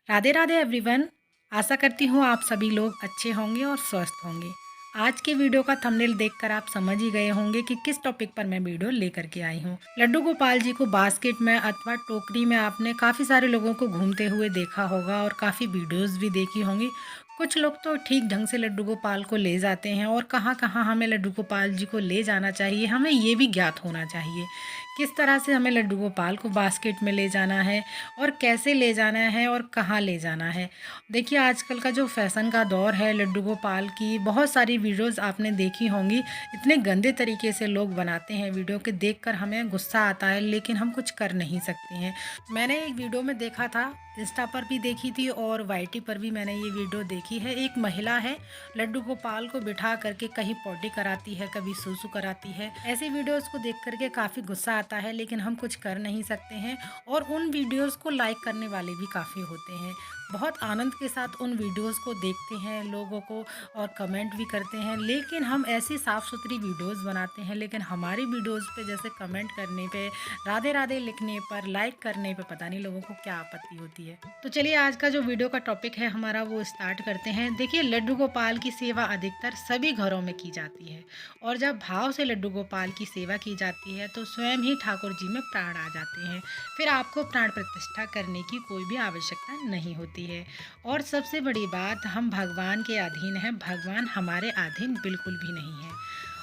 Radhe Radhe everyone. आशा करती हूँ आप सभी लोग अच्छे होंगे और स्वस्थ होंगे। आज के वीडियो का थंबनेल देखकर आप समझ ही गए होंगे कि किस टॉपिक पर मैं वीडियो लेकर के आई हूँ। लड्डू गोपाल जी को बास्केट में अथवा टोकरी में आपने काफ़ी सारे लोगों को घूमते हुए देखा होगा और काफ़ी वीडियोस भी देखी होंगी। कुछ लोग तो ठीक ढंग से लड्डू गोपाल को ले जाते हैं और कहाँ कहाँ हमें लड्डू गोपाल जी को ले जाना चाहिए, हमें ये भी ज्ञात होना चाहिए किस तरह से हमें लड्डू गोपाल को बास्केट में ले जाना है और कैसे ले जाना है और कहाँ ले जाना है। देखिए आजकल का जो फैशन का दौर है, लड्डू गोपाल की बहुत सारी वीडियोस आपने देखी होंगी। इतने गंदे तरीके से लोग बनाते हैं वीडियो के, देखकर हमें गुस्सा आता है लेकिन हम कुछ कर नहीं सकते हैं। मैंने एक वीडियो में देखा था, इंस्टा पर भी देखी थी और वाईटी पर भी मैंने ये वीडियो देखी है। एक महिला है, लड्डू गोपाल को बिठा करके कहीं पॉटी कराती है, कभी सूसू कराती है। ऐसी वीडियोस को देख करके काफ़ी गुस्सा आता है लेकिन हम कुछ कर नहीं सकते हैं। और उन वीडियोस को लाइक करने वाले भी काफ़ी होते हैं। बहुत आनंद के साथ उन वीडियोस को देखते हैं लोगों को और कमेंट भी करते हैं। लेकिन हम ऐसी साफ़ सुथरी वीडियोस बनाते हैं लेकिन हमारी वीडियोस पे जैसे कमेंट करने पे, राधे राधे लिखने पर, लाइक करने पे पता नहीं लोगों को क्या आपत्ति होती है। तो चलिए आज का जो वीडियो का टॉपिक है हमारा वो स्टार्ट करते हैं। देखिए लड्डू गोपाल की सेवा अधिकतर सभी घरों में की जाती है और जब भाव से लड्डू गोपाल की सेवा की जाती है तो स्वयं ही ठाकुर जी में प्राण आ जाते हैं। फिर आपको प्राण प्रतिष्ठा करने की कोई भी आवश्यकता नहीं होती है। और सबसे बड़ी बात, हम भगवान के अधीन हैं, भगवान हमारे अधीन बिल्कुल भी नहीं है।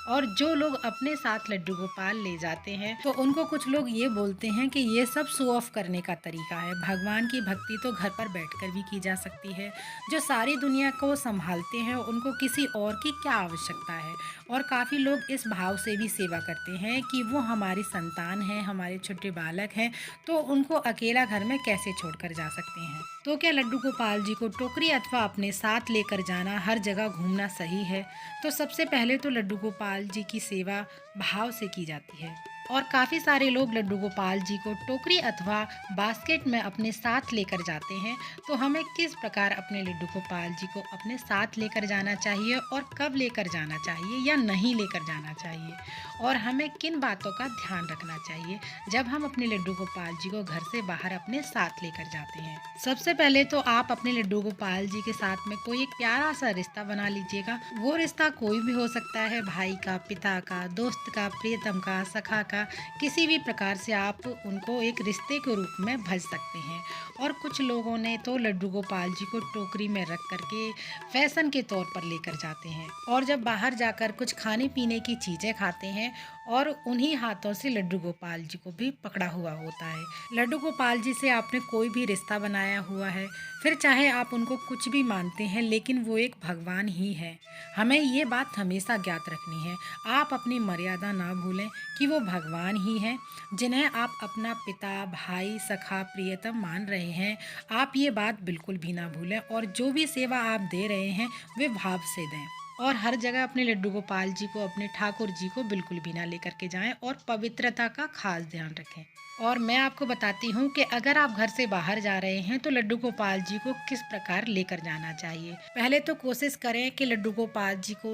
और जो लोग अपने साथ लड्डू गोपाल ले जाते हैं तो उनको कुछ लोग ये बोलते हैं कि ये सब शो ऑफ करने का तरीका है। भगवान की भक्ति तो घर पर बैठकर भी की जा सकती है। जो सारी दुनिया को संभालते हैं उनको किसी और की क्या आवश्यकता है। और काफ़ी लोग इस भाव से भी सेवा करते हैं कि वो हमारी संतान है, हमारे छोटे बालक हैं, तो उनको अकेला घर में कैसे छोड़कर जा सकते हैं। तो क्या लड्डू गोपाल जी को टोकरी अथवा अपने साथ लेकर जाना, हर जगह घूमना सही है? तो सबसे पहले तो लड्डू गोपाल जी की सेवा भाव से की जाती है और काफ़ी सारे लोग लड्डू गोपाल जी को टोकरी अथवा बास्केट में अपने साथ लेकर जाते हैं। तो हमें किस प्रकार अपने लड्डू गोपाल जी को अपने साथ लेकर जाना चाहिए और कब लेकर जाना चाहिए या नहीं लेकर जाना चाहिए, और हमें किन बातों का ध्यान रखना चाहिए जब हम अपने लड्डू गोपाल जी को घर से बाहर अपने साथ लेकर जाते हैं। सबसे पहले तो आप अपने लड्डू गोपाल जी के साथ में कोई एक प्यारा सा रिश्ता बना लीजिएगा। वो रिश्ता कोई भी हो सकता है, भाई का, पिता का, दोस्त का, प्रियतम का, सखा का, किसी भी प्रकार से आप उनको एक रिश्ते के रूप में भज सकते हैं। और कुछ लोगों ने तो लड्डू गोपाल जी को टोकरी में रख करके फैशन के तौर पर लेकर जाते हैं और जब बाहर जाकर कुछ खाने पीने की चीज़ें खाते हैं और उन्हीं हाथों से लड्डू गोपाल जी को भी पकड़ा हुआ होता है। लड्डू गोपाल जी से आपने कोई भी रिश्ता बनाया हुआ है, फिर चाहे आप उनको कुछ भी मानते हैं लेकिन वो एक भगवान ही है। हमें ये बात हमेशा ज्ञात रखनी है। आप अपनी मर्यादा ना भूलें कि वो भगवान ही हैं जिन्हें आप अपना पिता, भाई, सखा, प्रियतम मान रहे हैं। आप ये बात बिल्कुल भी ना भूलें और जो भी सेवा आप दे रहे हैं वे भाव से दें। और हर जगह अपने लड्डू गोपाल जी को, अपने ठाकुर जी को बिल्कुल भी ना लेकर के जाएं और पवित्रता का खास ध्यान रखें। और मैं आपको बताती हूँ कि अगर आप घर से बाहर जा रहे हैं तो लड्डू गोपाल जी को किस प्रकार लेकर जाना चाहिए। पहले तो कोशिश करें कि लड्डू गोपाल जी को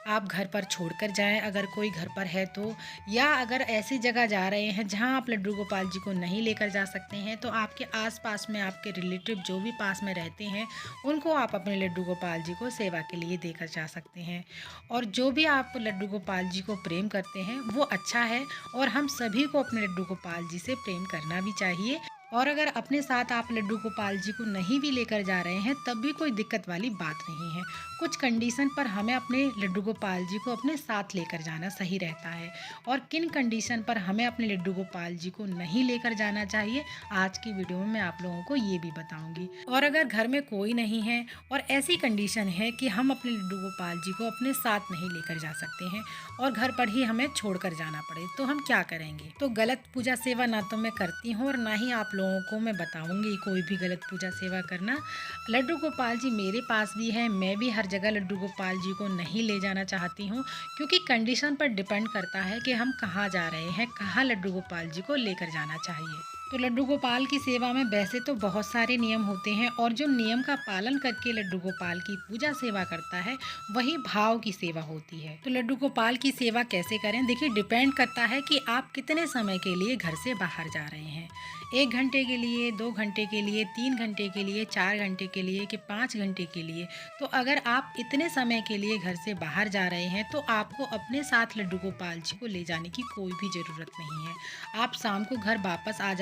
आप घर पर छोड़कर जाएं अगर कोई घर पर है तो, या अगर ऐसी जगह जा रहे हैं जहां आप लड्डू गोपाल जी को नहीं लेकर जा सकते हैं तो आपके आसपास में आपके रिलेटिव जो भी पास में रहते हैं उनको आप अपने लड्डू गोपाल जी को सेवा के लिए देकर जा सकते हैं। और जो भी आप लड्डू गोपाल जी को प्रेम करते हैं वो अच्छा है और हम सभी को अपने लड्डू गोपाल जी से प्रेम करना भी चाहिए। और अगर अपने साथ आप लड्डू गोपाल जी को नहीं भी लेकर जा रहे हैं तब भी कोई दिक्कत वाली बात नहीं है। कुछ कंडीशन पर हमें अपने लड्डू गोपाल जी को अपने साथ लेकर जाना सही रहता है और किन कंडीशन पर हमें अपने लड्डू गोपाल जी को नहीं लेकर जाना चाहिए, आज की वीडियो में मैं आप लोगों को ये भी बताऊंगी। और अगर घर में कोई नहीं है और ऐसी कंडीशन है कि हम अपने लड्डू गोपाल जी को अपने साथ नहीं लेकर जा सकते हैं और घर पर ही हमें छोड़कर जाना पड़े तो हम क्या करेंगे। तो गलत पूजा सेवा ना तो मैं करती हूँ और ना ही आप लोगों को मैं बताऊंगी कोई भी गलत पूजा सेवा करना। लड्डू गोपाल जी मेरे पास भी है, मैं भी हर जगह लड्डू गोपाल जी को नहीं ले जाना चाहती हूँ क्योंकि कंडीशन पर डिपेंड करता है कि हम कहाँ जा रहे हैं, कहाँ लड्डू गोपाल जी को लेकर जाना चाहिए। तो लड्डू गोपाल की सेवा में वैसे तो बहुत सारे नियम होते हैं और जो नियम का पालन करके लड्डू गोपाल की पूजा सेवा करता है वही भाव की सेवा होती है। तो लड्डू गोपाल की सेवा कैसे करें, देखिए डिपेंड करता है कि आप कितने समय के लिए घर से बाहर जा रहे हैं। 1 घंटे के लिए, 2 घंटे के लिए, 3 घंटे के लिए, 4 घंटे के लिए कि 5 घंटे के लिए। तो अगर आप इतने समय के लिए घर से बाहर जा रहे हैं तो आपको अपने साथ लड्डू गोपाल जी को ले जाने की कोई भी ज़रूरत नहीं है। आप शाम को घर वापस आ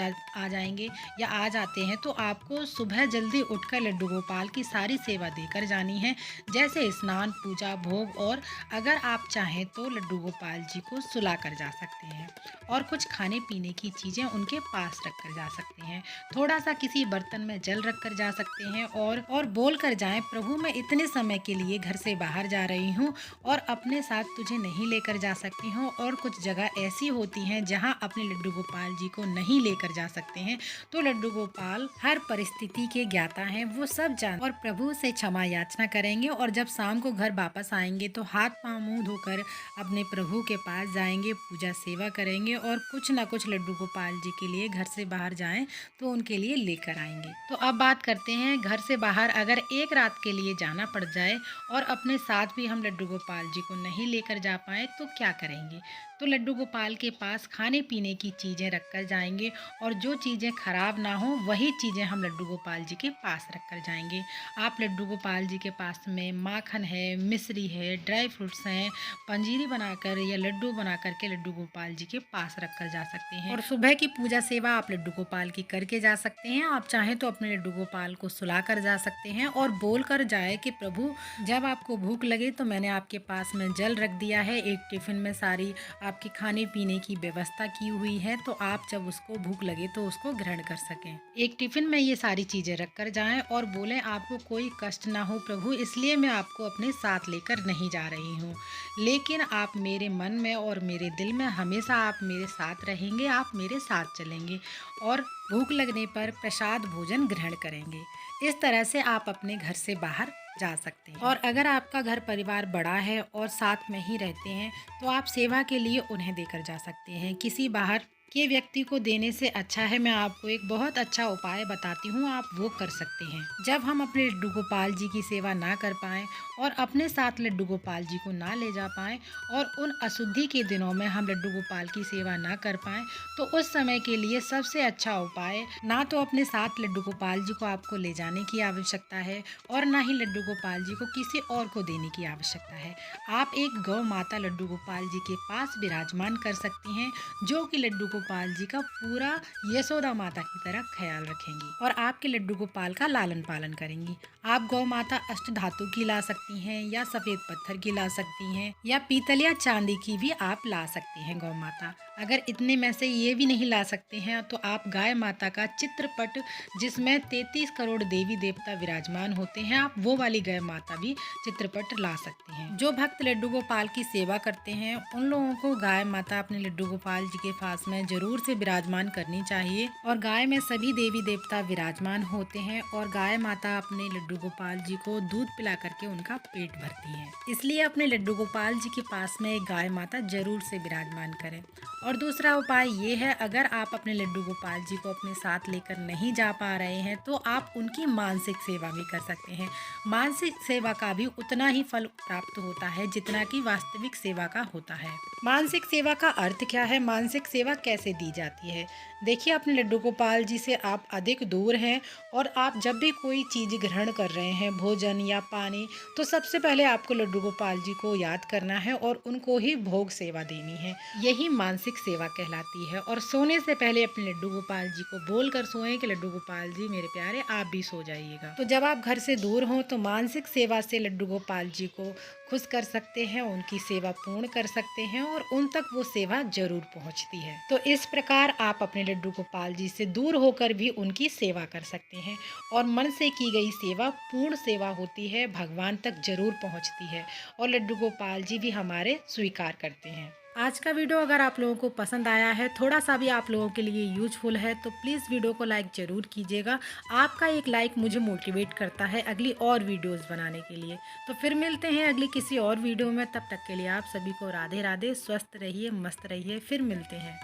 जाएंगे या आ जाते हैं तो आपको सुबह जल्दी उठकर लड्डू गोपाल की सारी सेवा देकर जानी है, जैसे स्नान, पूजा, भोग, और अगर आप चाहें तो लड्डू गोपाल जी को सुला कर जा सकते हैं और कुछ खाने पीने की चीज़ें उनके पास रख कर जा सकते हैं। थोड़ा सा किसी बर्तन में जल रख कर जा सकते हैं और बोल कर जाएं, प्रभु मैं इतने समय के लिए घर से बाहर जा रही हूँ और अपने साथ तुझे नहीं लेकर जा सकती हूँ, और कुछ जगह ऐसी होती हैं जहाँ अपने लड्डू गोपाल जी को नहीं लेकर जा सकते हैं। तो लड्डू गोपाल हर परिस्थिति के ज्ञाता हैं, वो सब जान और प्रभु से क्षमा याचना करेंगे, और जब शाम को घर वापस आएंगे तो हाथ पांव मुंह धोकर अपने प्रभु के पास जाएंगे, पूजा सेवा करेंगे और कुछ ना कुछ लड्डू गोपाल जी के लिए घर से बाहर जाएं तो उनके लिए लेकर आएंगे। तो अब बात करते हैं, घर से बाहर अगर एक रात के लिए जाना पड़ जाए और अपने साथ भी हम लड्डू गोपाल जी को नहीं लेकर जा पाए तो क्या करेंगे। तो लड्डू गोपाल के पास खाने पीने की चीज़ें रख कर जाएंगे, और जो चीज़ें खराब ना हो वही चीज़ें हम लड्डू गोपाल जी के पास रख कर जाएंगे। आप लड्डू गोपाल जी के पास में माखन है, मिश्री है, ड्राई फ्रूट्स हैं, पंजीरी बनाकर या लड्डू बना करके लड्डू गोपाल जी के पास रख कर जा सकते हैं। और सुबह की पूजा सेवा आप लड्डू गोपाल की करके जा सकते हैं। आप चाहें तो अपने लड्डू गोपाल को सुला कर जा सकते हैं और बोल कर जाए कि प्रभु जब आपको भूख लगे तो मैंने आपके पास में जल रख दिया है, एक टिफिन में सारी आपकी खाने पीने की व्यवस्था की हुई है, तो आप जब उसको भूख लगे तो उसको ग्रहण कर सकें। एक टिफिन में ये सारी चीजें रख कर जाएं और बोलें आपको कोई कष्ट ना हो प्रभु, इसलिए मैं आपको अपने साथ लेकर नहीं जा रही हूँ, लेकिन आप मेरे मन में और मेरे दिल में हमेशा आप मेरे साथ रहेंगे, आप मेरे साथ चलेंगे और भूख लगने पर प्रसाद भोजन ग्रहण करेंगे। इस तरह से आप अपने घर से बाहर जा सकते हैं। और अगर आपका घर परिवार बड़ा है और साथ में ही रहते हैं तो आप सेवा के लिए उन्हें देकर जा सकते हैं। किसी बाहर के व्यक्ति को देने से अच्छा है, मैं आपको एक बहुत अच्छा उपाय बताती हूँ, आप वो कर सकते हैं। जब हम अपने लड्डू गोपाल जी की सेवा ना कर पाएं और अपने साथ लड्डू गोपाल जी को ना ले जा पाएं और उन अशुद्धि के दिनों में हम लड्डू गोपाल की सेवा ना कर पाएं, तो उस समय के लिए सबसे अच्छा उपाय, ना तो अपने साथ लड्डू गोपाल जी को आपको ले जाने की आवश्यकता है और ना ही लड्डू गोपाल जी को किसी और को देने की आवश्यकता है। आप एक गौ माता लड्डू गोपाल जी के पास विराजमान कर सकती हैं, जो कि लड्डू गोपाल जी का पूरा यशोदा माता की तरह ख्याल रखेंगी और आपके लड्डू गोपाल का लालन पालन करेंगी। आप गौ माता अष्ट धातु की ला सकती हैं या सफेद पत्थर की ला सकती हैं या पीतल या चांदी की भी आप ला सकती हैं गौ माता। अगर इतने में से ये भी नहीं ला सकते हैं तो आप गाय माता का चित्रपट, जिसमें 33 करोड़ देवी देवता विराजमान होते हैं, आप वो वाली गाय माता भी चित्रपट ला सकते हैं। जो भक्त लड्डू गोपाल की सेवा करते हैं उन लोगों को गाय माता अपने लड्डू गोपाल जी के पास में जरूर से विराजमान करनी चाहिए, और गाय में सभी देवी देवता विराजमान होते हैं और गाय माता अपने लड्डू गोपाल जी को दूध पिला करके उनका पेट भरती हैं। इसलिए अपने लड्डू गोपाल जी के पास में एक गाय माता जरूर से विराजमान करें। और दूसरा उपाय ये है, अगर आप अपने लड्डू गोपाल जी को अपने साथ लेकर नहीं जा पा रहे हैं तो आप उनकी मानसिक सेवा भी कर सकते हैं। मानसिक सेवा का भी उतना ही फल प्राप्त होता है जितना कि वास्तविक सेवा का होता है। मानसिक सेवा का अर्थ क्या है, मानसिक सेवा कैसे दी जाती है? देखिए, अपने लड्डू गोपाल जी से आप अधिक दूर हैं और आप जब भी कोई चीज़ ग्रहण कर रहे हैं, भोजन या पानी, तो सबसे पहले आपको लड्डू गोपाल जी को याद करना है और उनको ही भोग सेवा देनी है। यही मानसिक सेवा कहलाती है। और सोने से पहले अपने लड्डू गोपाल जी को बोल कर सोएं कि लड्डू गोपाल जी मेरे प्यारे आप भी सो जाइएगा। तो जब आप घर से दूर हों तो मानसिक सेवा से लड्डू गोपाल जी को खुश कर सकते हैं, उनकी सेवा पूर्ण कर सकते हैं और उन तक वो सेवा जरूर पहुंचती है। तो इस प्रकार आप अपने लड्डू गोपाल जी से दूर होकर भी उनकी सेवा कर सकते हैं और मन से की गई सेवा पूर्ण सेवा होती है, भगवान तक जरूर पहुंचती है और लड्डू गोपाल जी भी हमारे स्वीकार करते हैं। आज का वीडियो अगर आप लोगों को पसंद आया है, थोड़ा सा भी आप लोगों के लिए यूजफुल है, तो प्लीज़ वीडियो को लाइक ज़रूर कीजिएगा। आपका एक लाइक मुझे मोटिवेट करता है अगली और वीडियोस बनाने के लिए। तो फिर मिलते हैं अगली किसी और वीडियो में, तब तक के लिए आप सभी को राधे राधे, स्वस्थ रहिए, मस्त रहिए, फिर मिलते हैं।